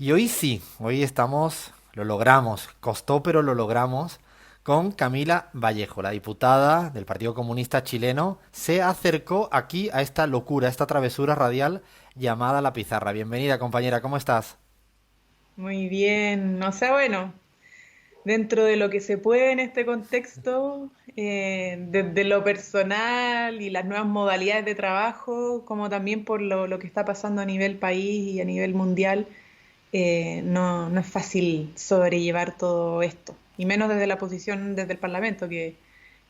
Y hoy sí, hoy estamos, lo logramos, costó pero lo logramos, con Camila Vallejo, la diputada del Partido Comunista Chileno, se acercó aquí a esta locura, a esta travesura radial llamada La Pizarra. Bienvenida, compañera, ¿cómo estás? Muy bien, o sea, bueno, dentro de lo que se puede en este contexto, desde lo personal y las nuevas modalidades de trabajo, como también por lo que está pasando a nivel país y a nivel mundial, no es fácil sobrellevar todo esto, y menos desde la posición desde el Parlamento, que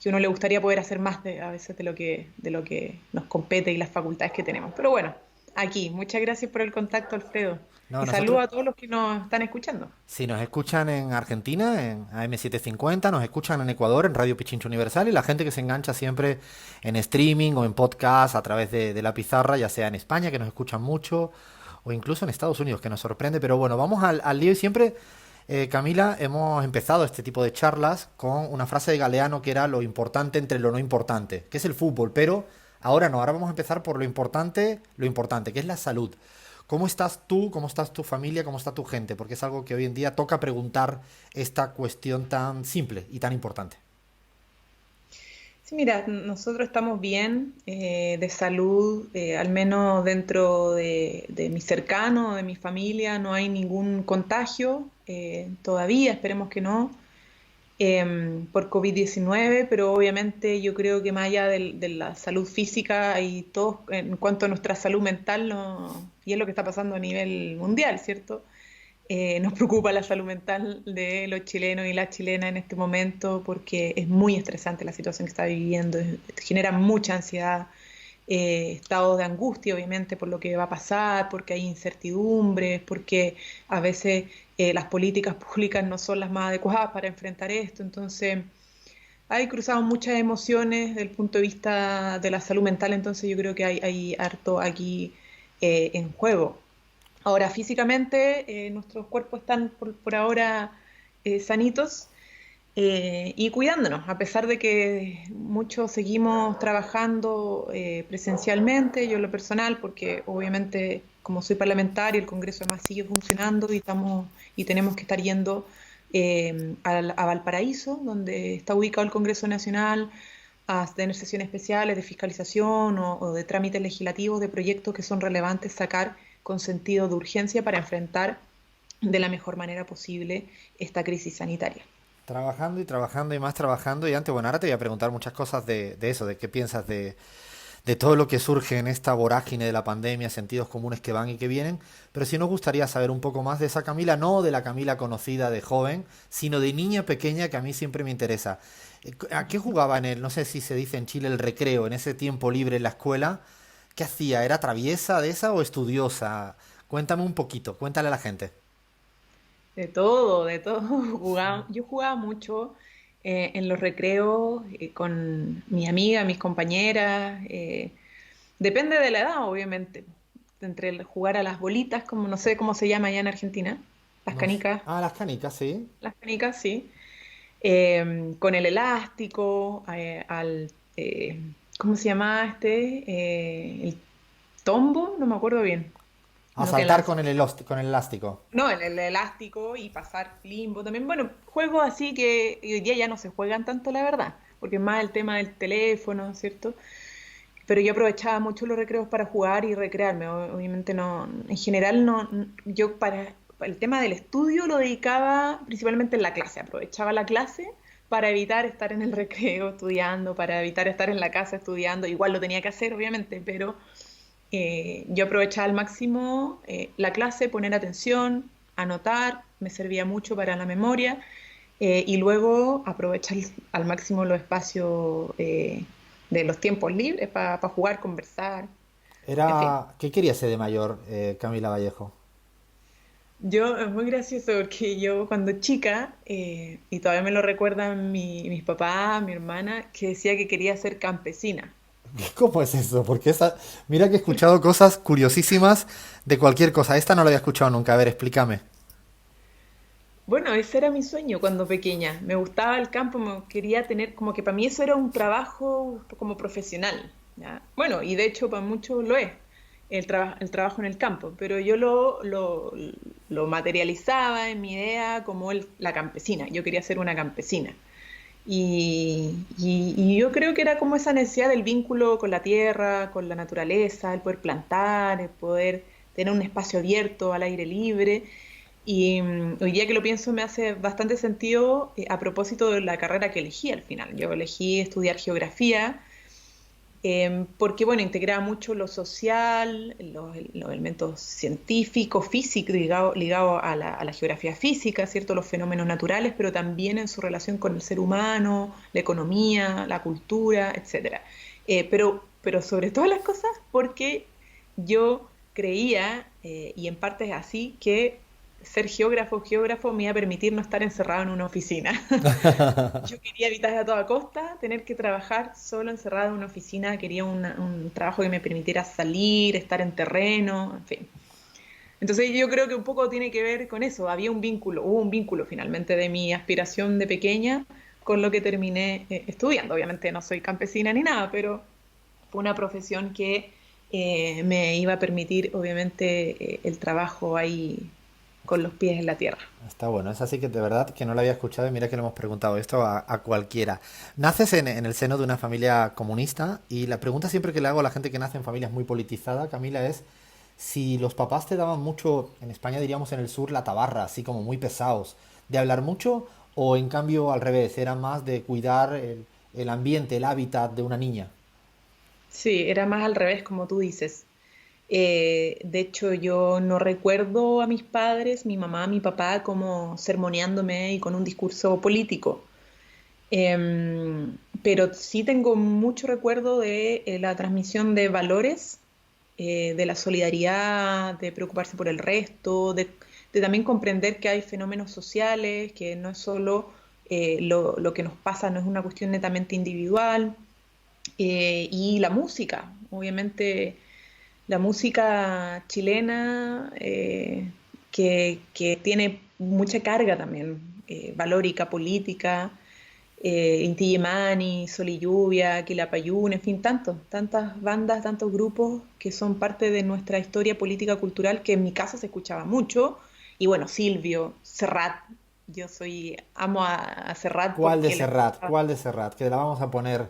uno le gustaría poder hacer más a veces de lo que nos compete y las facultades que tenemos. Pero bueno, aquí, muchas gracias por el contacto, Alfredo, No, y nosotros, saludo a todos los que nos están escuchando. si nos escuchan en Argentina, en AM750, nos escuchan en Ecuador, en Radio Pichincho Universal, y la gente que se engancha siempre en streaming o en podcast a través de La Pizarra, ya sea en España, que nos escuchan mucho, o incluso en Estados Unidos, que nos sorprende. Pero bueno, vamos al lío y siempre, Camila, hemos empezado este tipo de charlas con una frase de Galeano que era lo importante entre lo no importante, que es el fútbol, pero ahora no, ahora vamos a empezar por lo importante, que es la salud. ¿Cómo estás tú? ¿Cómo estás tu familia? ¿Cómo está tu gente? Porque es algo que hoy en día toca preguntar esta cuestión tan simple y tan importante. Sí, mira, nosotros estamos bien de salud, al menos dentro de mi cercano, de mi familia, no hay ningún contagio, todavía, esperemos que no, por COVID-19, pero obviamente yo creo que más allá de la salud física y todo en cuanto a nuestra salud mental, no, y es lo que está pasando a nivel mundial, ¿cierto? Nos preocupa la salud mental de los chilenos y las chilenas en este momento porque es muy estresante la situación que está viviendo, genera mucha ansiedad, estados de angustia obviamente por lo que va a pasar, porque hay incertidumbres, porque a veces las políticas públicas no son las más adecuadas para enfrentar esto, entonces hay cruzado muchas emociones desde el punto de vista de la salud mental, entonces yo creo que hay harto aquí en juego. Ahora, físicamente, nuestros cuerpos están por ahora sanitos y cuidándonos, a pesar de que muchos seguimos trabajando presencialmente, yo en lo personal, porque obviamente como soy parlamentaria, el Congreso además sigue funcionando y y tenemos que estar yendo a Valparaíso, donde está ubicado el Congreso Nacional, a tener sesiones especiales de fiscalización o de trámites legislativos de proyectos que son relevantes sacar con sentido de urgencia para enfrentar de la mejor manera posible esta crisis sanitaria. Trabajando y más trabajando. Y antes, bueno, ahora te voy a preguntar muchas cosas de eso, de qué piensas de todo lo que surge en esta vorágine de la pandemia, sentidos comunes que van y que vienen. Pero sí nos gustaría saber un poco más de esa Camila, no de la Camila conocida de joven, sino de niña pequeña que a mí siempre me interesa. ¿A qué jugaba en el, no sé si se dice en Chile, el recreo, en ese tiempo libre en la escuela? ¿Qué hacía? ¿Era traviesa de esa o estudiosa? Cuéntame un poquito, cuéntale a la gente. De todo, de todo. Yo jugaba mucho en los recreos con mi amiga, mis compañeras. Depende de la edad, obviamente. Entre jugar a las bolitas, como no sé cómo se llama allá en Argentina, las No sé. canicas, Ah, las canicas, sí. las canicas, sí. Con el elástico, ¿cómo se llama este? El tombo, no me acuerdo bien. A Lo que saltar lanza. con con el elástico. No, el elástico y pasar limbo también. Bueno, juegos así que hoy día ya no se juegan tanto, la verdad, porque es más el tema del teléfono, ¿cierto? Pero yo aprovechaba mucho los recreos para jugar y recrearme. Obviamente no, en general no, yo para el tema del estudio lo dedicaba principalmente en la clase. Aprovechaba la clase para evitar estar en el recreo estudiando, para evitar estar en la casa estudiando. Igual lo tenía que hacer, obviamente, pero yo aprovechaba al máximo la clase, poner atención, anotar, me servía mucho para la memoria y luego aprovechar al máximo los espacios de los tiempos libres para jugar, conversar, en fin. Era... ¿Qué quería ser de mayor, Camila Vallejo? Yo, es muy gracioso porque yo cuando chica, y todavía me lo recuerdan mis papás, mi hermana, que decía que quería ser campesina. ¿Cómo es eso? Porque esa... Mira que he escuchado cosas curiosísimas de cualquier cosa. Esta no la había escuchado nunca. A ver, explícame. Bueno, ese era mi sueño cuando pequeña. Me gustaba el campo, me quería tener, como que para mí eso era un trabajo como profesional, ¿ya? Bueno, y de hecho para muchos lo es. el trabajo en el campo, pero yo lo materializaba en mi idea como la campesina. Yo quería ser una campesina. Y yo creo que era como esa necesidad del vínculo con la tierra, con la naturaleza, el poder plantar, el poder tener un espacio abierto al aire libre. Y hoy día que lo pienso me hace bastante sentido a propósito de la carrera que elegí al final. Yo elegí estudiar geografía porque, bueno, integraba mucho lo social, los elementos científicos, físicos, ligado a la geografía física, ¿cierto? Los fenómenos naturales, pero también en su relación con el ser humano, la economía, la cultura, etcétera. Pero sobre todas las cosas, porque yo creía, y en parte es así, que ser geógrafo me iba a permitir no estar encerrado en una oficina. Yo quería evitar a toda costa tener que trabajar solo encerrado en una oficina, quería un trabajo que me permitiera salir, estar en terreno, en fin. Entonces yo creo que un poco tiene que ver con eso, había un vínculo, hubo un vínculo finalmente de mi aspiración de pequeña con lo que terminé estudiando. Obviamente no soy campesina ni nada, pero fue una profesión que me iba a permitir obviamente el trabajo ahí con los pies en la tierra. Está bueno, es así que de verdad que no lo había escuchado y mira que le hemos preguntado esto a cualquiera. Naces en el seno de una familia comunista y la pregunta siempre que le hago a la gente que nace en familias muy politizadas, Camila, es si los papás te daban mucho, en España diríamos en el sur, la tabarra, así como muy pesados, de hablar mucho o en cambio al revés, era más de cuidar el ambiente, el hábitat de una niña. Sí, era más al revés, como tú dices. De hecho, yo no recuerdo a mis padres, mi mamá, mi papá, como sermoneándome y con un discurso político. Pero sí tengo mucho recuerdo de la transmisión de valores, de la solidaridad, de preocuparse por el resto, de también comprender que hay fenómenos sociales, que no es solo lo que nos pasa, no es una cuestión netamente individual. Y la música, obviamente la música chilena que tiene mucha carga también, valórica, política, Inti Illimani, Sol y Lluvia, Quilapayún, en fin, tantas bandas, tantos grupos que son parte de nuestra historia política cultural que en mi casa se escuchaba mucho. Y bueno, Silvio, Serrat, amo a Serrat ¿Cuál de porque le Serrat? ¿Cuál de Serrat? Que la vamos a poner.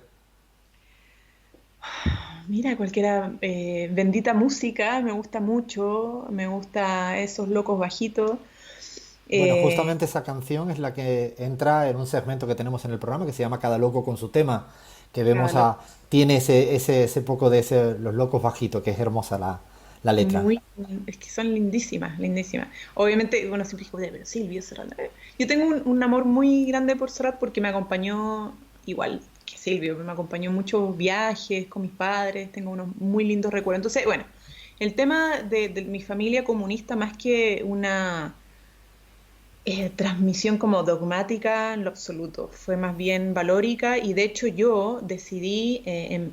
Mira, cualquiera, bendita música, me gusta mucho, me gusta esos locos bajitos. Bueno, eh, justamente esa canción es la que entra en un segmento que tenemos en el programa que se llama Cada loco con su tema, que Cada vemos loco. a... Tiene ese poco de los locos bajitos, que es hermosa la letra. Muy, es que son lindísimas, lindísimas. Obviamente, bueno, siempre digo, pero Silvio Serrat. Yo tengo un amor muy grande por Serrat porque me acompañó, igual que Silvio, me acompañó en muchos viajes con mis padres, tengo unos muy lindos recuerdos. Entonces, bueno, el tema de mi familia comunista, más que una transmisión como dogmática en lo absoluto, fue más bien valórica y de hecho yo decidí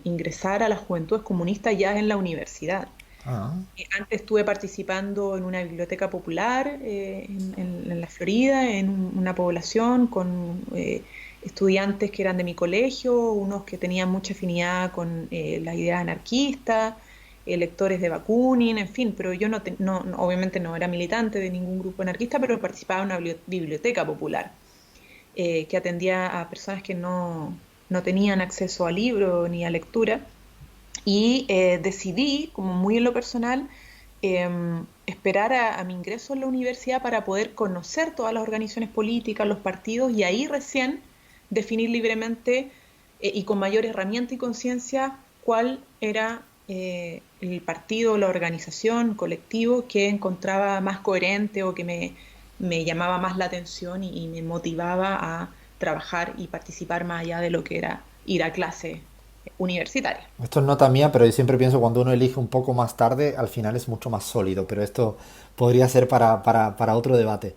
ingresar a las juventudes comunistas ya en la universidad. Ah, Antes estuve participando en una biblioteca popular en la Florida, en una población con estudiantes que eran de mi colegio, unos que tenían mucha afinidad con las ideas anarquistas, lectores de Bakunin, en fin, pero yo obviamente no era militante de ningún grupo anarquista, pero participaba en una biblioteca popular que atendía a personas que no tenían acceso a libros ni a lectura y decidí, como muy en lo personal, esperar a mi ingreso en la universidad para poder conocer todas las organizaciones políticas, los partidos y ahí recién definir libremente y con mayor herramienta y conciencia cuál era el partido, la organización, colectivo que encontraba más coherente o que me llamaba más la atención y me motivaba a trabajar y participar más allá de lo que era ir a clase universitaria. esto es nota mía, pero yo siempre pienso cuando uno elige un poco más tarde, al final es mucho más sólido, pero esto podría ser para otro debate.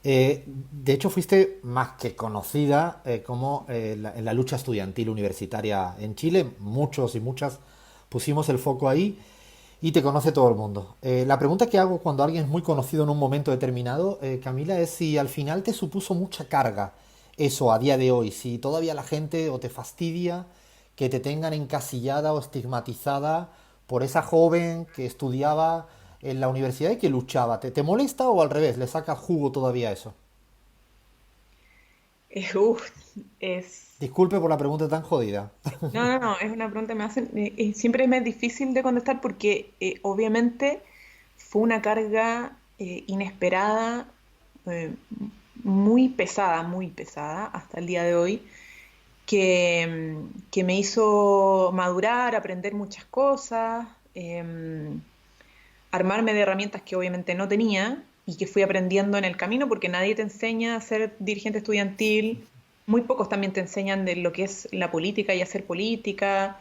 De hecho, fuiste más que conocida como en la lucha estudiantil universitaria en Chile. Muchos y muchas pusimos el foco ahí y te conoce todo el mundo. La pregunta que hago cuando alguien es muy conocido en un momento determinado, Camila, es si al final te supuso mucha carga eso a día de hoy, si todavía la gente o te fastidia que te tengan encasillada o estigmatizada por esa joven que estudiaba en la universidad y que luchaba. ¿Te molesta o al revés? ¿Le saca jugo todavía a eso? Uf, es... Disculpe por la pregunta tan jodida. No, no, no, es una pregunta que me hacen, siempre me es difícil de contestar porque obviamente fue una carga inesperada, eh, muy pesada hasta el día de hoy, que me hizo madurar, aprender muchas cosas, armarme de herramientas que obviamente no tenía y que fui aprendiendo en el camino, porque nadie te enseña a ser dirigente estudiantil, muy pocos también te enseñan de lo que es la política y hacer política.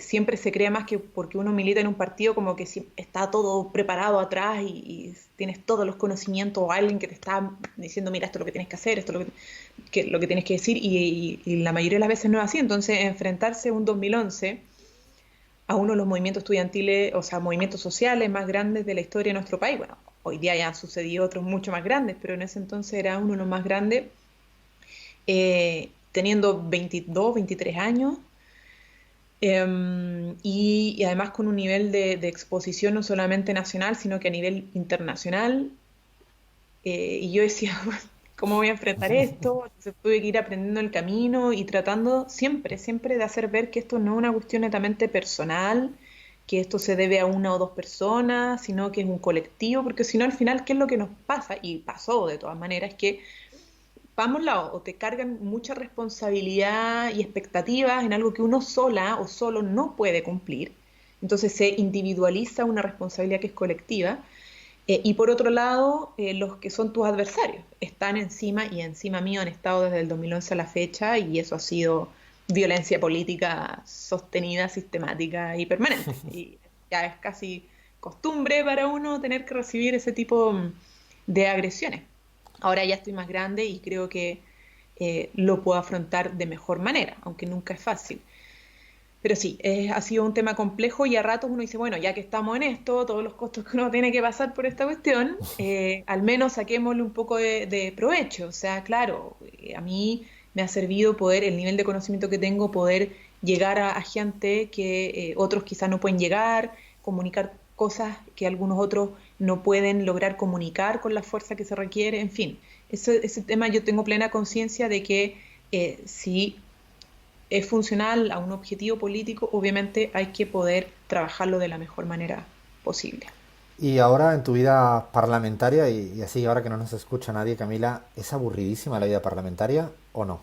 Siempre se cree más que porque uno milita en un partido como que está todo preparado atrás y tienes todos los conocimientos o alguien que te está diciendo, mira, esto es lo que tienes que hacer, esto es lo que tienes que decir y la mayoría de las veces no es así. Entonces, enfrentarse un 2011 a uno de los movimientos estudiantiles, o sea, movimientos sociales más grandes de la historia de nuestro país. Bueno, hoy día ya han sucedido otros mucho más grandes, pero en ese entonces era uno de los más grandes, teniendo 22, 23 años, y además con un nivel de exposición no solamente nacional, sino que a nivel internacional. Y yo decía, "Bueno, ¿cómo voy a enfrentar esto?". Entonces tuve que ir aprendiendo el camino y tratando siempre, siempre de hacer ver que esto no es una cuestión netamente personal, que esto se debe a una o dos personas, sino que es un colectivo, porque si no, al final, ¿qué es lo que nos pasa? Y pasó de todas maneras, es que vamos lado, o te cargan mucha responsabilidad y expectativas en algo que uno sola o solo no puede cumplir. Entonces se individualiza una responsabilidad que es colectiva. Y por otro lado, los que son tus adversarios están encima y encima mío han estado desde el 2011 a la fecha y eso ha sido violencia política sostenida, sistemática y permanente. Y ya es casi costumbre para uno tener que recibir ese tipo de agresiones. Ahora ya estoy más grande y creo que lo puedo afrontar de mejor manera, aunque nunca es fácil. Pero sí, ha sido un tema complejo y a ratos uno dice, bueno, ya que estamos en esto, todos los costos que uno tiene que pasar por esta cuestión, al menos saquémosle un poco de provecho. O sea, claro, a mí me ha servido poder, el nivel de conocimiento que tengo, poder llegar a gente que otros quizás no pueden llegar, comunicar cosas que algunos otros no pueden lograr comunicar con la fuerza que se requiere, en fin. Ese tema yo tengo plena conciencia de que si es funcional a un objetivo político, obviamente hay que poder trabajarlo de la mejor manera posible. Y ahora en tu vida parlamentaria, y así ahora que no nos escucha nadie, Camila, ¿es aburridísima la vida parlamentaria o no?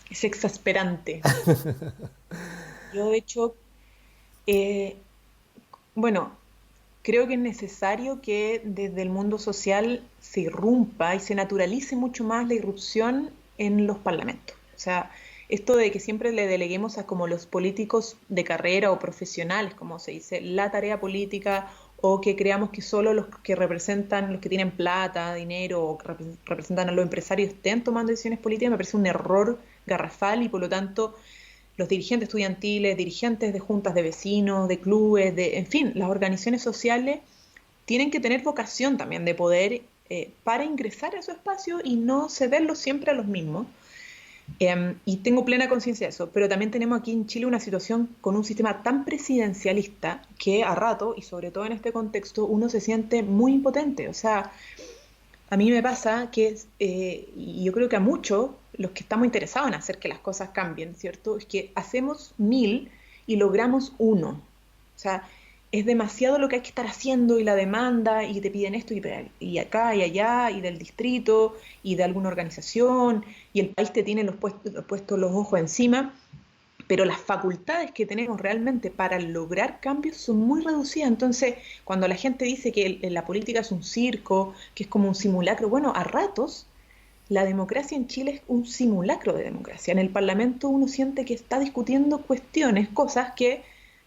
Es exasperante. Yo, de hecho, eh, bueno, creo que es necesario que desde el mundo social se irrumpa y se naturalice mucho más la irrupción en los parlamentos. O sea, esto de que siempre le deleguemos a como los políticos de carrera o profesionales, como se dice, la tarea política, o que creamos que solo los que representan, los que tienen plata, dinero, o que representan a los empresarios estén tomando decisiones políticas, me parece un error garrafal y por lo tanto los dirigentes estudiantiles, dirigentes de juntas de vecinos, de clubes, en fin, las organizaciones sociales tienen que tener vocación también de poder para ingresar a su espacio y no cederlo siempre a los mismos. Y tengo plena conciencia de eso, pero también tenemos aquí en Chile una situación con un sistema tan presidencialista que a rato, y sobre todo en este contexto, uno se siente muy impotente. O sea, a mí me pasa que, y yo creo que a muchos, los que estamos interesados en hacer que las cosas cambien, ¿cierto? Es que hacemos 1000 y logramos uno. O sea, es demasiado lo que hay que estar haciendo y la demanda y te piden esto y acá y allá y del distrito y de alguna organización y el país te tiene puestos los ojos encima, pero las facultades que tenemos realmente para lograr cambios son muy reducidas. Entonces, cuando la gente dice que la política es un circo, que es como un simulacro, bueno, a ratos la democracia en Chile es un simulacro de democracia. En el Parlamento uno siente que está discutiendo cuestiones, cosas que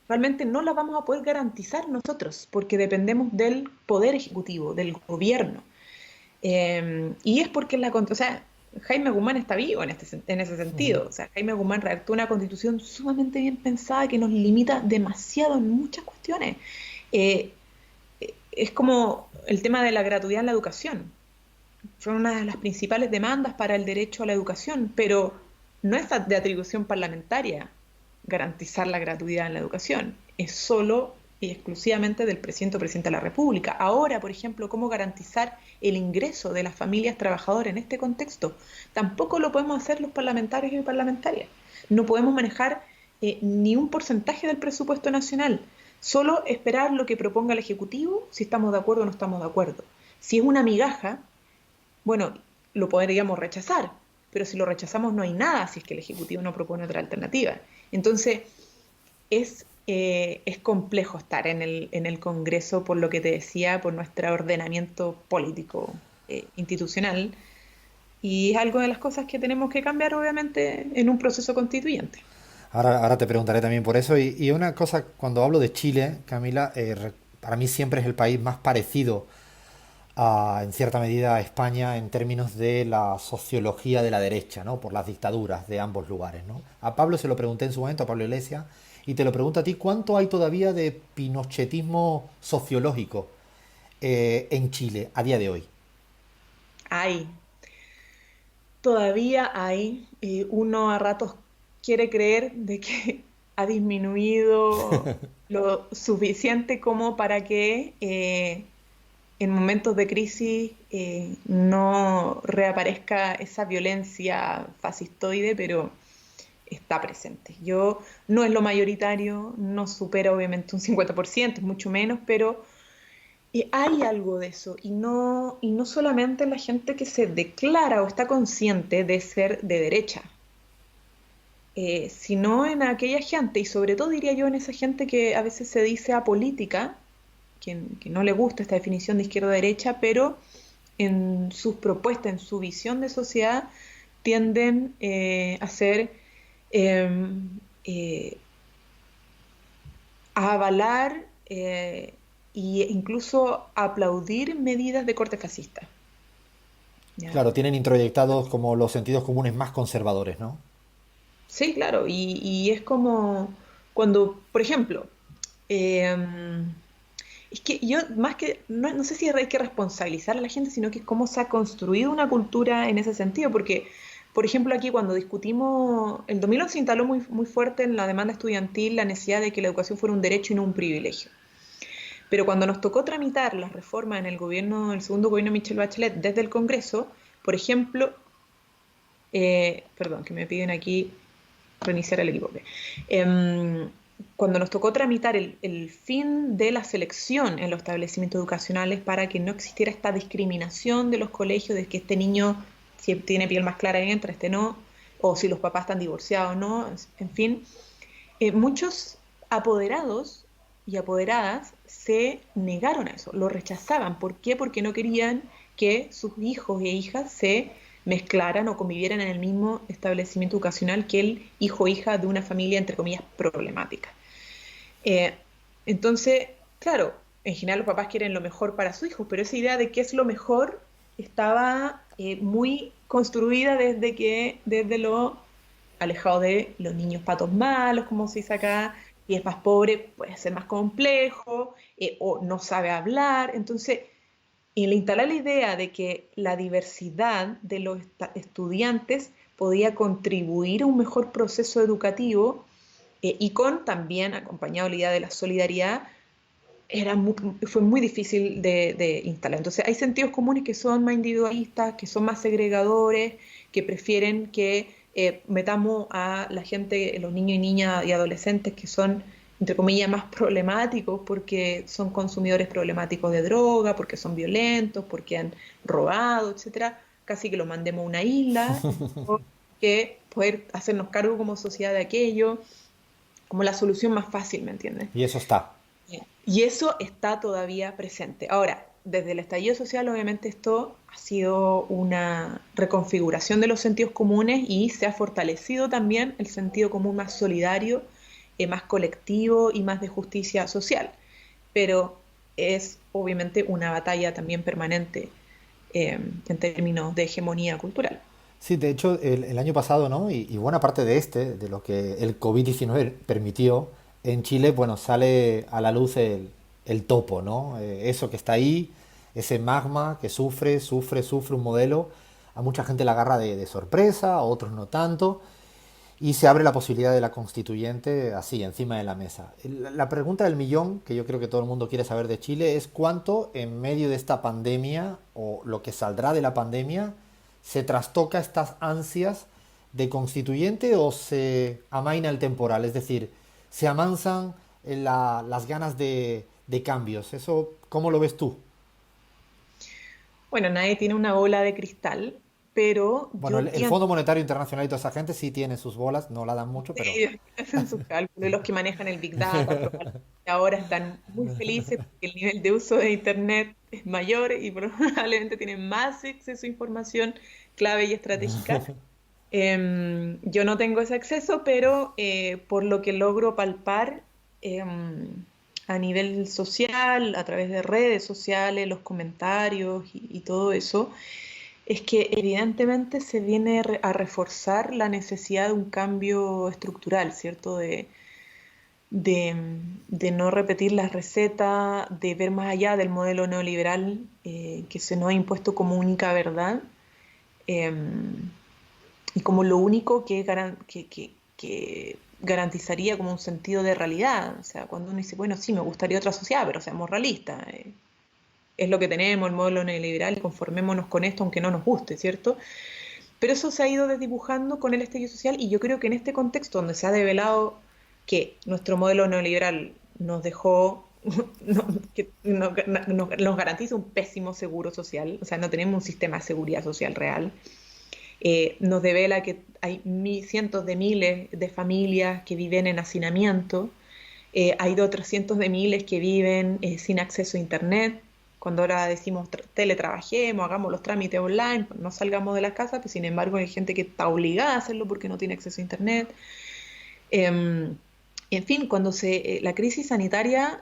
realmente no las vamos a poder garantizar nosotros, porque dependemos del poder ejecutivo, del gobierno. Y es porque o sea, Jaime Guzmán está vivo en ese sentido. O sea, Jaime Guzmán redactó una constitución sumamente bien pensada que nos limita demasiado en muchas cuestiones. Eh, es como el tema de la gratuidad en la educación. Fue una de las principales demandas para el derecho a la educación, pero no es de atribución parlamentaria. garantizar la gratuidad en la educación, es solo y exclusivamente del presidente o presidenta de la República. Ahora, por ejemplo, ¿cómo garantizar el ingreso de las familias trabajadoras en este contexto? Tampoco lo podemos hacer los parlamentarios y parlamentarias. No podemos manejar ni un porcentaje del presupuesto nacional, solo esperar lo que proponga el Ejecutivo, si estamos de acuerdo o no estamos de acuerdo. Si es una migaja, bueno, lo podríamos rechazar, pero si lo rechazamos no hay nada si es que el Ejecutivo no propone otra alternativa. Entonces, es complejo estar en el Congreso, por lo que te decía, por nuestro ordenamiento político institucional, y es algo de las cosas que tenemos que cambiar, obviamente, en un proceso constituyente. Ahora te preguntaré también por eso. Y una cosa, cuando hablo de Chile, Camila, para mí siempre es el país más parecido en cierta medida a España en términos de la sociología de la derecha, ¿no? Por las dictaduras de ambos lugares, ¿no? A Pablo se lo pregunté en su momento, a Pablo Iglesias, y te lo pregunto a ti, ¿cuánto hay todavía de pinochetismo sociológico en Chile a día de hoy? Hay, todavía hay, uno a ratos quiere creer de que ha disminuido lo suficiente como para que en momentos de crisis no reaparezca esa violencia fascistoide, pero está presente. Yo no es lo mayoritario, no supera obviamente un 50%, es mucho menos, pero hay algo de eso, y no solamente en la gente que se declara o está consciente de ser de derecha, sino en aquella gente, y sobre todo diría yo en esa gente que a veces se dice apolítica, que no le gusta esta definición de izquierda-derecha, pero en sus propuestas, en su visión de sociedad, tienden a ser, eh, eh, a avalar e incluso a aplaudir medidas de corte fascista. ¿Ya? Claro, tienen introyectados como los sentidos comunes más conservadores, ¿no? Sí, claro, y es como cuando, por ejemplo, eh, es que yo más que, no sé si hay que responsabilizar a la gente, sino que es cómo se ha construido una cultura en ese sentido, porque, por ejemplo, aquí cuando discutimos, el 2011 se instaló muy, muy fuerte en la demanda estudiantil la necesidad de que la educación fuera un derecho y no un privilegio. Pero cuando nos tocó tramitar las reformas en el gobierno, el segundo gobierno de Michelle Bachelet desde el Congreso, por ejemplo, perdón, que me piden aquí reiniciar el equipo. Cuando nos tocó tramitar el fin de la selección en los establecimientos educacionales para que no existiera esta discriminación de los colegios, de que este niño, si tiene piel más clara, entra, este no, o si los papás están divorciados o no, en fin, muchos apoderados y apoderadas se negaron a eso, lo rechazaban. ¿Por qué? Porque no querían que sus hijos e hijas se mezclaran o convivieran en el mismo establecimiento educacional que el hijo o hija de una familia, entre comillas, problemática. Eh, entonces, claro, en general los papás quieren lo mejor para su hijo, pero esa idea de qué es lo mejor estaba muy construida desde lo alejado de los niños patos malos, como se dice acá, y es más pobre, puede ser más complejo, o no sabe hablar. Entonces, el instalar la idea de que la diversidad de los estudiantes podía contribuir a un mejor proceso educativo, y con también acompañado la idea de la solidaridad, fue muy difícil de instalar. Entonces hay sentidos comunes que son más individualistas, que son más segregadores, que prefieren que metamos a la gente, los niños y niñas y adolescentes que son, entre comillas, más problemáticos porque son consumidores problemáticos de droga, porque son violentos, porque han robado, etcétera, casi que los mandemos a una isla, que poder hacernos cargo como sociedad de aquello, como la solución más fácil, ¿me entiendes? Y eso está. Y eso está todavía presente. Ahora, desde el estallido social, obviamente esto ha sido una reconfiguración de los sentidos comunes y se ha fortalecido también el sentido común más solidario, más colectivo y más de justicia social. Pero es obviamente una batalla también permanente en términos de hegemonía cultural. Sí, de hecho, el año pasado, ¿no? Y buena parte de de lo que el COVID-19 permitió, en Chile, bueno, sale a la luz el topo, ¿no? Eso que está ahí, ese magma que sufre un modelo, a mucha gente la agarra de sorpresa, a otros no tanto. y se abre la posibilidad de la constituyente así, encima de la mesa. La pregunta del millón, que yo creo que todo el mundo quiere saber de Chile, es cuánto en medio de esta pandemia o lo que saldrá de la pandemia se trastoca estas ansias de constituyente o se amaina el temporal, es decir, se amansan las ganas de cambios. ¿Eso cómo lo ves tú? Bueno, nadie tiene una bola de cristal, pero Bueno, yo el tiendo Fondo Monetario Internacional y toda esa gente sí tiene sus bolas, no la dan mucho, pero ellos hacen sus cálculos, los que manejan el Big Data, probablemente ahora están muy felices porque el nivel de uso de Internet es mayor y probablemente tienen más acceso a información clave y estratégica. Yo no tengo ese acceso, pero por lo que logro palpar a nivel social, a través de redes sociales, los comentarios y todo eso, es que evidentemente se viene a reforzar la necesidad de un cambio estructural, ¿cierto? De no repetir las recetas, de ver más allá del modelo neoliberal que se nos ha impuesto como única verdad eh, y como lo único que garantizaría como un sentido de realidad. O sea, cuando uno dice, bueno, sí, me gustaría otra sociedad, pero seamos realistas. Es lo que tenemos, el modelo neoliberal, y conformémonos con esto aunque no nos guste, ¿cierto? Pero eso se ha ido desdibujando con el estallido social y yo creo que en este contexto donde se ha develado que nuestro modelo neoliberal nos dejó, que nos garantiza un pésimo seguro social, o sea, no tenemos un sistema de seguridad social real, nos devela que hay cientos de miles de familias que viven en hacinamiento, hay de otros cientos de miles que viven sin acceso a Internet. Cuando ahora decimos teletrabajemos, hagamos los trámites online, no salgamos de la casa, pues sin embargo hay gente que está obligada a hacerlo porque no tiene acceso a Internet. En fin, la crisis sanitaria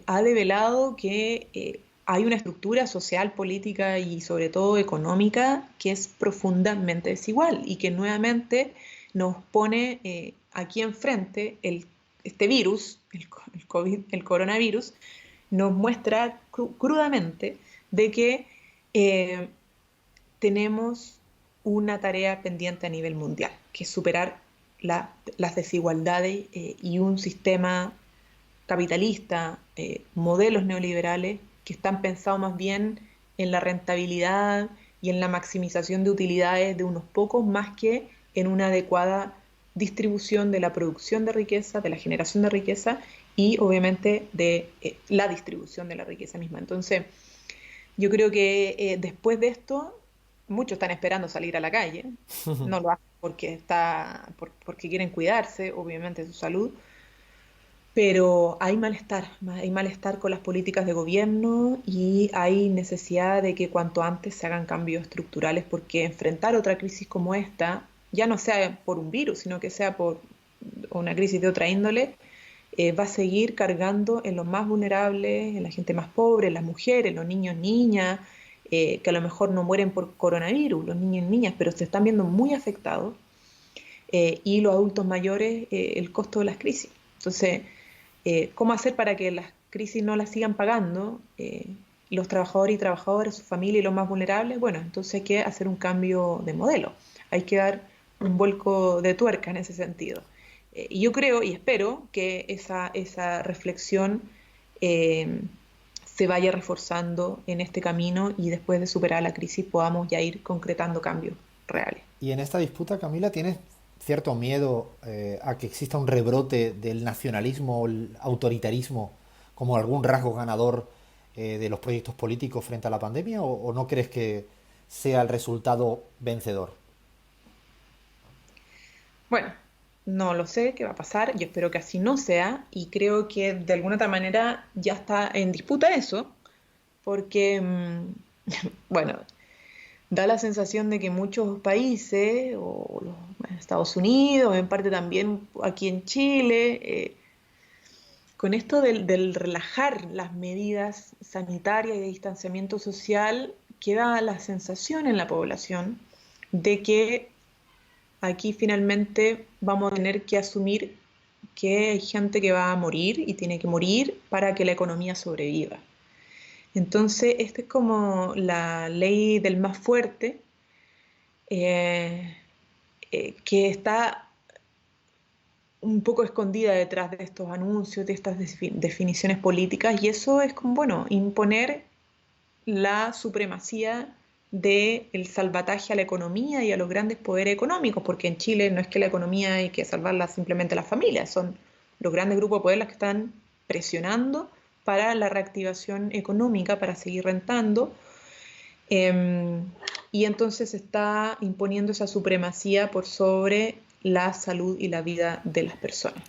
ha develado que hay una estructura social, política y sobre todo económica que es profundamente desigual y que nuevamente nos pone aquí enfrente este virus, el COVID, el coronavirus, nos muestra crudamente de que eh, tenemos una tarea pendiente a nivel mundial, que es superar las desigualdades y un sistema capitalista, modelos neoliberales que están pensados más bien en la rentabilidad y en la maximización de utilidades de unos pocos más que en una adecuada distribución de la producción de riqueza, de la generación de riqueza y obviamente de la distribución de la riqueza misma. Entonces, yo creo que después de esto, muchos están esperando salir a la calle, no lo hacen porque quieren cuidarse, obviamente, de su salud, pero hay malestar con las políticas de gobierno y hay necesidad de que cuanto antes se hagan cambios estructurales porque enfrentar otra crisis como esta, ya no sea por un virus, sino que sea por una crisis de otra índole, va a seguir cargando en los más vulnerables, en la gente más pobre, en las mujeres, los niños, niñas, que a lo mejor no mueren por coronavirus, los niños y niñas, pero se están viendo muy afectados, y los adultos mayores, el costo de las crisis. Entonces, ¿cómo hacer para que las crisis no las sigan pagando los trabajadores y trabajadoras, sus familias y los más vulnerables? Bueno, entonces hay que hacer un cambio de modelo, hay que dar un vuelco de tuerca en ese sentido. Y yo creo y espero que esa reflexión eh, se vaya reforzando en este camino y después de superar la crisis podamos ya ir concretando cambios reales. y en esta disputa, Camila, ¿tienes cierto miedo a que exista un rebrote del nacionalismo o el autoritarismo como algún rasgo ganador de los proyectos políticos frente a la pandemia o no crees que sea el resultado vencedor? Bueno, no lo sé qué va a pasar, yo espero que así no sea y creo que de alguna otra manera ya está en disputa eso, porque, bueno, da la sensación de que muchos países, o los Estados Unidos, en parte también aquí en Chile, con esto del relajar las medidas sanitarias y de distanciamiento social, queda la sensación en la población de que aquí finalmente vamos a tener que asumir que hay gente que va a morir y tiene que morir para que la economía sobreviva. Entonces, esta es como la ley del más fuerte, eh, que está un poco escondida detrás de estos anuncios, de estas definiciones políticas, y eso es como, bueno, imponer la supremacía del salvataje a la economía y a los grandes poderes económicos, porque en Chile no es que la economía hay que salvarla simplemente a las familias, son los grandes grupos de poder los que están presionando para la reactivación económica, para seguir rentando, eh, y entonces se está imponiendo esa supremacía por sobre la salud y la vida de las personas.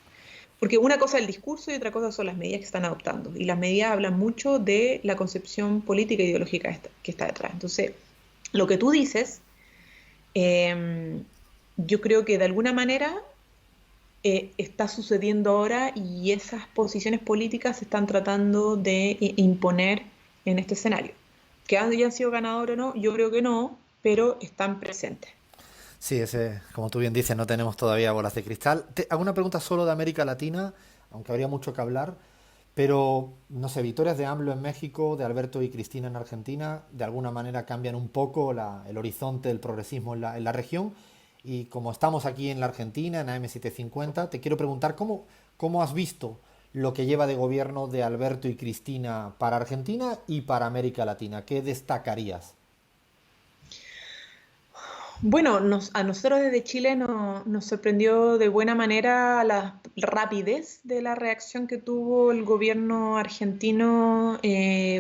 Porque una cosa es el discurso y otra cosa son las medidas que están adoptando. Y las medidas hablan mucho de la concepción política e ideológica que está detrás. Entonces, lo que tú dices, eh, yo creo que de alguna manera está sucediendo ahora y esas posiciones políticas se están tratando de imponer en este escenario. ¿Que hayan sido ganadores o no? Yo creo que no, pero están presentes. Sí, como tú bien dices, no tenemos todavía bolas de cristal. Te hago una pregunta solo de América Latina, aunque habría mucho que hablar, pero no sé, victorias de AMLO en México, de Alberto y Cristina en Argentina, de alguna manera cambian un poco el horizonte del progresismo en la región. Y como estamos aquí en la Argentina, en AM750, te quiero preguntar cómo has visto lo que lleva de gobierno de Alberto y Cristina para Argentina y para América Latina. ¿Qué destacarías? Bueno, a nosotros desde Chile nos sorprendió de buena manera la rapidez de la reacción que tuvo el gobierno argentino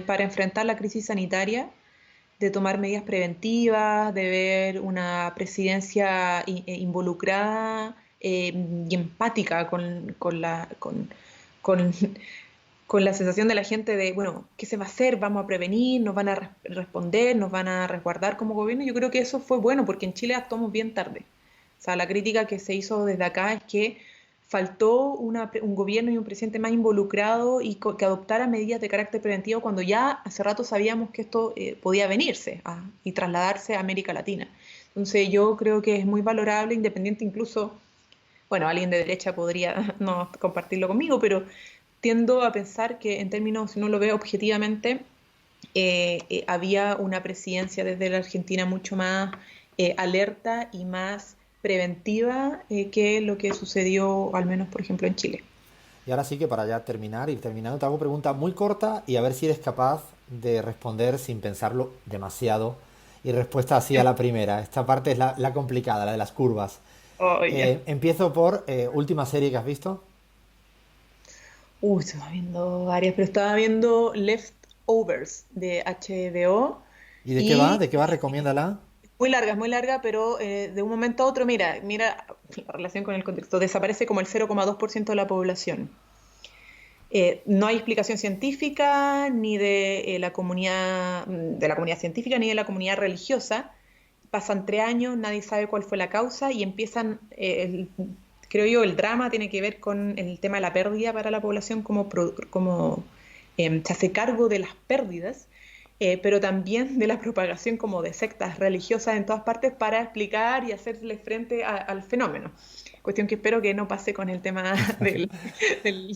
para enfrentar la crisis sanitaria, de tomar medidas preventivas, de ver una presidencia involucrada y empática con con la sensación de la gente de, bueno, ¿qué se va a hacer? Vamos a prevenir, nos van a responder, nos van a resguardar como gobierno. Yo creo que eso fue bueno porque en Chile actuamos bien tarde. O sea, la crítica que se hizo desde acá es que faltó un gobierno y un presidente más involucrado y que adoptara medidas de carácter preventivo cuando ya hace rato sabíamos que esto podía venirse y trasladarse a América Latina. Entonces yo creo que es muy valorable, independiente incluso, bueno, alguien de derecha podría no compartirlo conmigo, pero tiendo a pensar que en términos, si uno lo ve objetivamente, había una presidencia desde la Argentina mucho más alerta y más preventiva que lo que sucedió, al menos, por ejemplo, en Chile. Y ahora sí que para ya terminar, ir terminando, te hago pregunta muy corta y a ver si eres capaz de responder sin pensarlo demasiado. Y respuesta así a la primera. Esta parte es la complicada, la de las curvas. Oh, ya. Empiezo por última serie que has visto. Estaba viendo varias, pero estaba viendo Leftovers de HBO ¿Y de qué va? y ¿De qué va? Recomiéndala. es muy larga, pero de un momento a otro, mira la relación con el contexto, desaparece como el 0,2% de la población. No hay explicación científica ni de la comunidad científica ni de la comunidad religiosa. Pasan 3 años, nadie sabe cuál fue la causa y empiezan, creo yo, el drama tiene que ver con el tema de la pérdida para la población, como se hace cargo de las pérdidas, pero también de la propagación como de sectas religiosas en todas partes para explicar y hacerle frente al fenómeno. Cuestión que espero que no pase con el tema del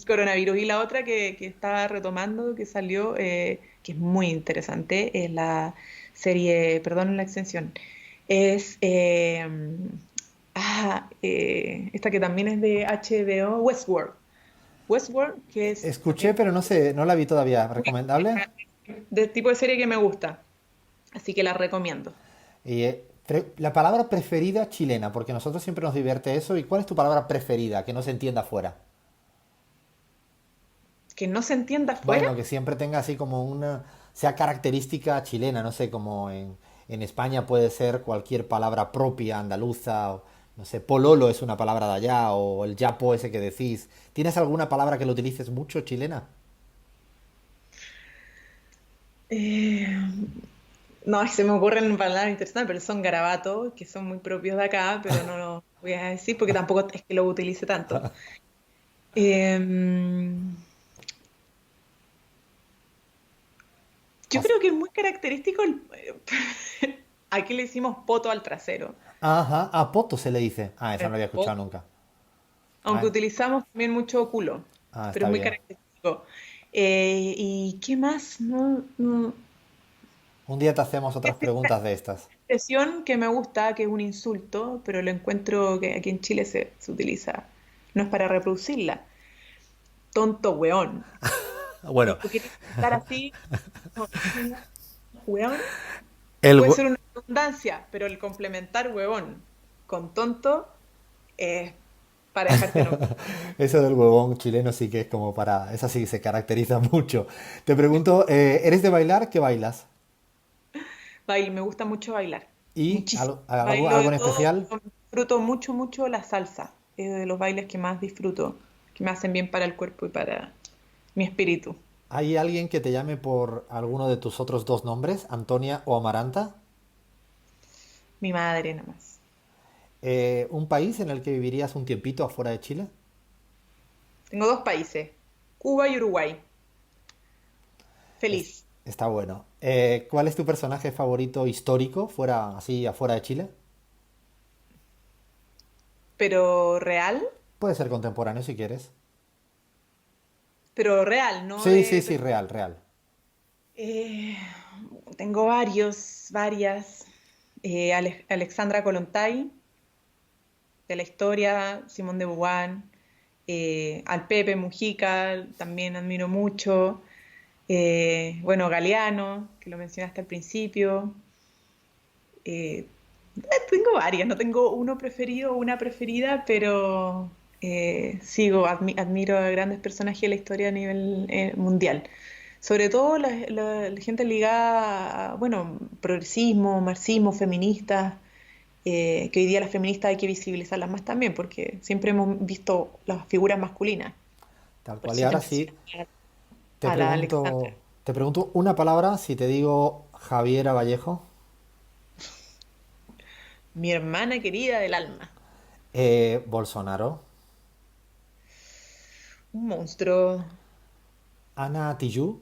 coronavirus. Y la otra que estaba retomando, que salió, que es muy interesante, es la serie, perdón la extensión, es esta que también es de HBO, Westworld. Westworld, que es Escuché, pero no sé, no la vi todavía. ¿Recomendable? del tipo de serie que me gusta, así que la recomiendo. Y la palabra preferida chilena, porque a nosotros siempre nos divierte eso. ¿Y cuál es tu palabra preferida? Que no se entienda afuera. Que no se entienda afuera. Bueno, que siempre tenga así como sea característica chilena, no sé, como en España puede ser cualquier palabra propia, andaluza, o, no sé, pololo es una palabra de allá, o el yapo ese que decís. ¿Tienes alguna palabra que lo utilices mucho chilena? Eh, no, se me ocurren palabras interesantes, pero son garabatos, que son muy propios de acá, pero no lo voy a decir porque tampoco es que lo utilice tanto. Eh, yo As- creo que es muy característico aquí le decimos poto al trasero. Ajá, a poto se le dice. Ah, esa no la había escuchado nunca. Aunque Ah, utilizamos también mucho culo, pero está es muy bien. característico. ¿Y qué más? Un día te hacemos otras Esta preguntas de estas. expresión que me gusta, que es un insulto, pero lo encuentro que aquí en Chile se utiliza. no es para reproducirla. Tonto weón. Si Bueno, tú quieres estar así, no, weón, el, puede hue- ser una redundancia, pero el complementar weón con tonto es para dejarte no. eso del huevón chileno sí que es como para... Esa sí se caracteriza mucho. Te pregunto, ¿eres de bailar? ¿Qué bailas? Baile, me gusta mucho bailar, ¿Y muchísimo. algo, Bailo algo de en todo, especial? pero disfruto mucho, mucho la salsa. Es de los bailes que más disfruto, que me hacen bien para el cuerpo y para mi espíritu. ¿Hay alguien que te llame por alguno de tus otros dos nombres, Antonia o Amaranta? Mi madre nada más. ¿Un país en el que vivirías un tiempito afuera de Chile? Tengo dos países, Cuba y Uruguay. Es- Feliz. Está bueno. ¿Cuál es tu personaje favorito histórico, fuera así, afuera de Chile? Pero real, Puede ser contemporáneo si quieres. pero real, no Sí, sí, de... sí, real, real. Eh, tengo varias. Alexandra Kollontai, de la historia, Simón de Beauvoir, al Pepe Mujica, también admiro mucho. Bueno, Galeano, que lo mencionaste al principio. Eh, tengo varias, no tengo uno preferido o una preferida, pero admiro a grandes personajes de la historia a nivel mundial. Sobre todo la gente ligada a, bueno, progresismo, marxismo, feministas, que hoy día las feministas hay que visibilizarlas más también, porque siempre hemos visto las figuras masculinas. Tal Por cual. Y eso te ahora mencioné sí, a la Alexandra. te pregunto una palabra si te digo Javiera Vallejo. Mi hermana querida del alma. Bolsonaro. Un monstruo. Ana Tijoux.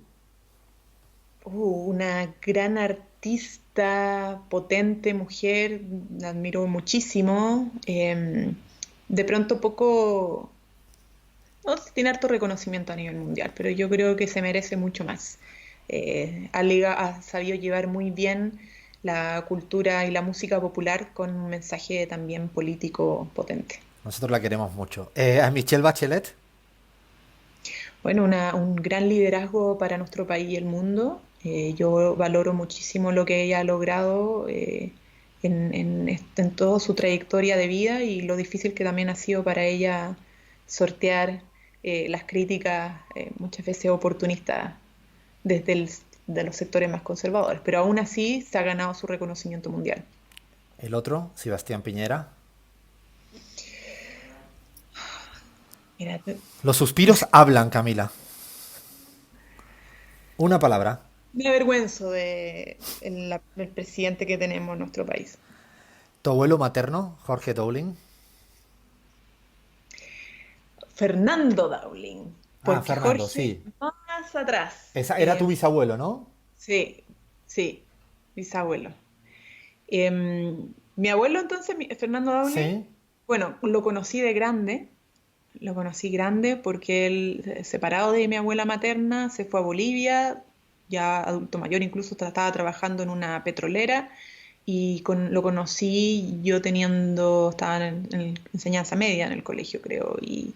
Una gran artista, potente mujer, la admiro muchísimo. De pronto poco, no sé si tiene harto reconocimiento a nivel mundial, pero yo creo que se merece mucho más. Ha sabido llevar muy bien la cultura y la música popular con un mensaje también político potente. Nosotros la queremos mucho. A Michelle Bachelet. Bueno, un gran liderazgo para nuestro país y el mundo. Yo valoro muchísimo lo que ella ha logrado en toda su trayectoria de vida y lo difícil que también ha sido para ella sortear las críticas, muchas veces oportunistas, desde de los sectores más conservadores. Pero aún así se ha ganado su reconocimiento mundial. El otro, Sebastián Piñera. Mira, Los suspiros hablan, Camila. Una palabra. me avergüenzo del presidente que tenemos en nuestro país. Tu abuelo materno, Jorge Dowling. Fernando Dowling, Ah, porque Fernando, Jorge sí. más atrás. Esa era tu bisabuelo, ¿no? Sí, sí, bisabuelo. Mi abuelo entonces, Fernando Dowling, Sí. bueno, lo conocí grande porque él, separado de mi abuela materna, se fue a Bolivia, ya adulto mayor, incluso estaba trabajando en una petrolera y lo conocí yo estaba en enseñanza media en el colegio, creo, y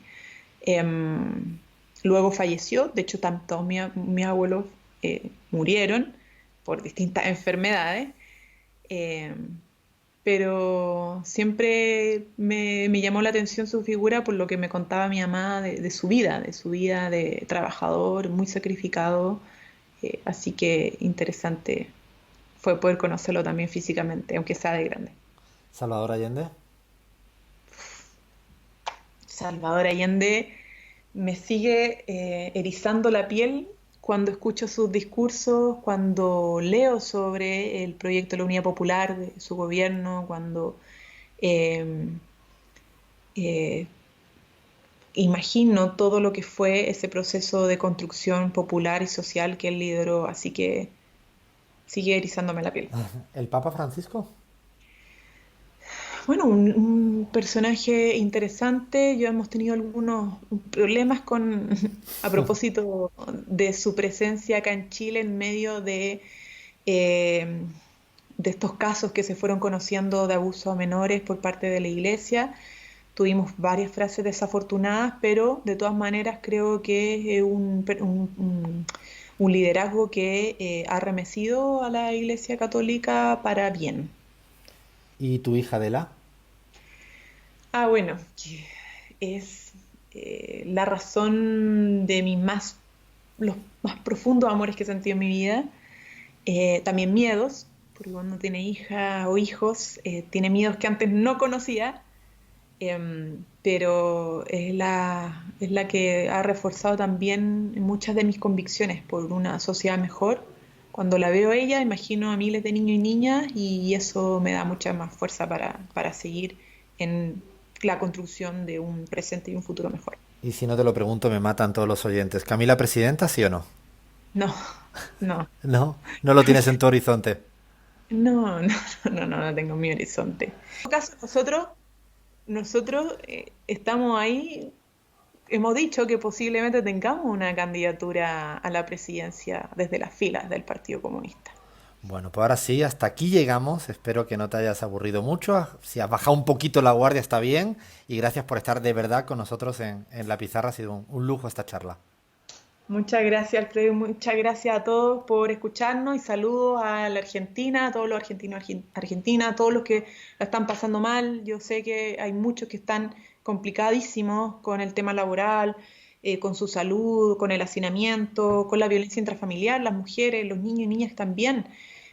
Em, luego falleció, de hecho, tanto mis abuelos murieron por distintas enfermedades, em, pero siempre me llamó la atención su figura por lo que me contaba mi mamá de su vida de trabajador, muy sacrificado, así que interesante fue poder conocerlo también físicamente, aunque sea de grande. Salvador Allende. Salvador Allende me sigue erizando la piel cuando escucho sus discursos, cuando leo sobre el proyecto de la Unidad Popular, de su gobierno, cuando eh, eh, imagino todo lo que fue ese proceso de construcción popular y social que él lideró, así que sigue erizándome la piel. El Papa Francisco. Bueno, un personaje interesante. Yo hemos tenido algunos problemas a propósito de su presencia acá en Chile en medio eh, de estos casos que se fueron conociendo de abuso a menores por parte de la Iglesia. tuvimos varias frases desafortunadas, pero de todas maneras creo que es un liderazgo que ha remecido a la Iglesia Católica para bien. ¿Y tu hija Adela? Bueno, que es la razón de los más profundos amores que he sentido en mi vida. También miedos, porque cuando tiene hija o hijos, tiene miedos que antes no conocía, pero es la que ha reforzado también muchas de mis convicciones por una sociedad mejor. Cuando la veo a ella, imagino a miles de niños y niñas y eso me da mucha más fuerza para seguir en la construcción de un presente y un futuro mejor. Y si no te lo pregunto, me matan todos los oyentes. ¿Camila presidenta, sí o no? No, no, No, no lo tienes en tu horizonte. no tengo mi horizonte. En todo caso, nosotros estamos ahí, hemos dicho que posiblemente tengamos una candidatura a la presidencia desde las filas del Partido Comunista. Bueno, pues ahora sí, hasta aquí llegamos. Espero que no te hayas aburrido mucho. Si has bajado un poquito la guardia está bien. Y gracias por estar de verdad con nosotros en La Pizarra. Ha sido un lujo esta charla. Muchas gracias, Alfredo, muchas gracias a todos por escucharnos y saludos a la Argentina, a todos los argentinos, Argentina, a todos los que la están pasando mal. Yo sé que hay muchos que están complicadísimos con el tema laboral, con su salud, con el hacinamiento, con la violencia intrafamiliar, las mujeres, los niños y niñas también.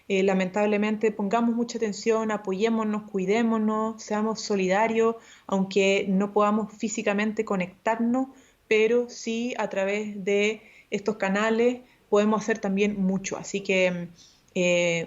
Lamentablemente, pongamos mucha atención, apoyémonos, cuidémonos, seamos solidarios, aunque no podamos físicamente conectarnos, pero sí a través de estos canales podemos hacer también mucho. Así que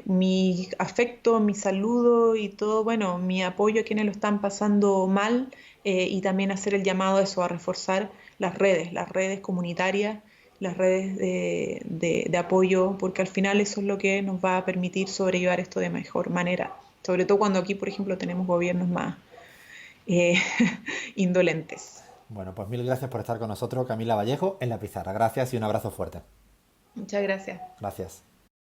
mi afecto, mi saludo y todo, bueno, mi apoyo a quienes lo están pasando mal y también hacer el llamado a eso, a reforzar las redes comunitarias, las redes de apoyo, porque al final eso es lo que nos va a permitir sobrellevar esto de mejor manera. Sobre todo cuando aquí, por ejemplo, tenemos gobiernos más eh, indolentes. Bueno, pues mil gracias por estar con nosotros, Camila Vallejo, en La Pizarra. Gracias y un abrazo fuerte. Muchas gracias. Gracias.